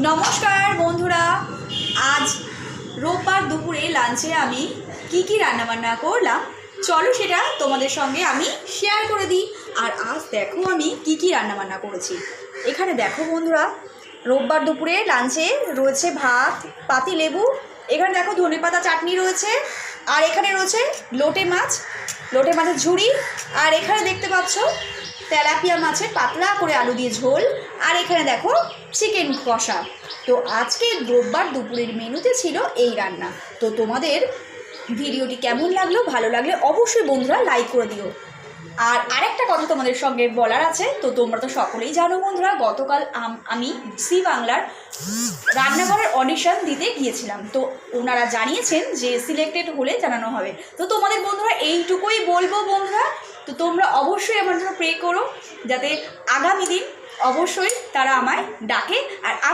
নমস্কার বন্ধুরা, আজ রোববার দুপুরে লাঞ্চে আমি কি রান্নাবান্না করলাম চলো সেটা তোমাদের সঙ্গে আমি শেয়ার করে দিই। আর আজ দেখো আমি কি রান্নাবান্না করেছি। এখানে দেখো বন্ধুরা, রোববার দুপুরে লাঞ্চে রয়েছে ভাত, পাতি লেবু, এখানে দেখো ধনেপাতা চাটনি রয়েছে, আর এখানে রয়েছে লোটে মাছের ঝুড়ি, আর এখানে দেখতে পাচ্ছ তেলাপিয়া মাছের পাতলা করে আলু দিয়ে ঝোল, আর এখানে দেখো চিকেন কষা। তো আজকে রোববার দুপুরের মেনুতে ছিল এই রান্না। তো তোমাদের ভিডিওটি কেমন লাগলো, ভালো লাগলে অবশ্যই বন্ধুরা লাইক করে দিও। আর আরেকটা কথা তোমাদের সঙ্গে বলার আছে, তো তোমরা তো সকলেই জানো বন্ধুরা, গতকাল আমি জি বাংলার রান্নাঘরের অডিশন দিতে গিয়েছিলাম। তো ওনারা জানিয়েছেন যে সিলেক্টেড হলে জানানো হবে। তো তোমাদের বন্ধুরা এইটুকুই বলবো বন্ধুরা, তো তোমরা অবশ্যই আমার জন্য প্রে করো যাতে আগামী দিন অবশ্যই তারা আমায় ডাকে আর আমি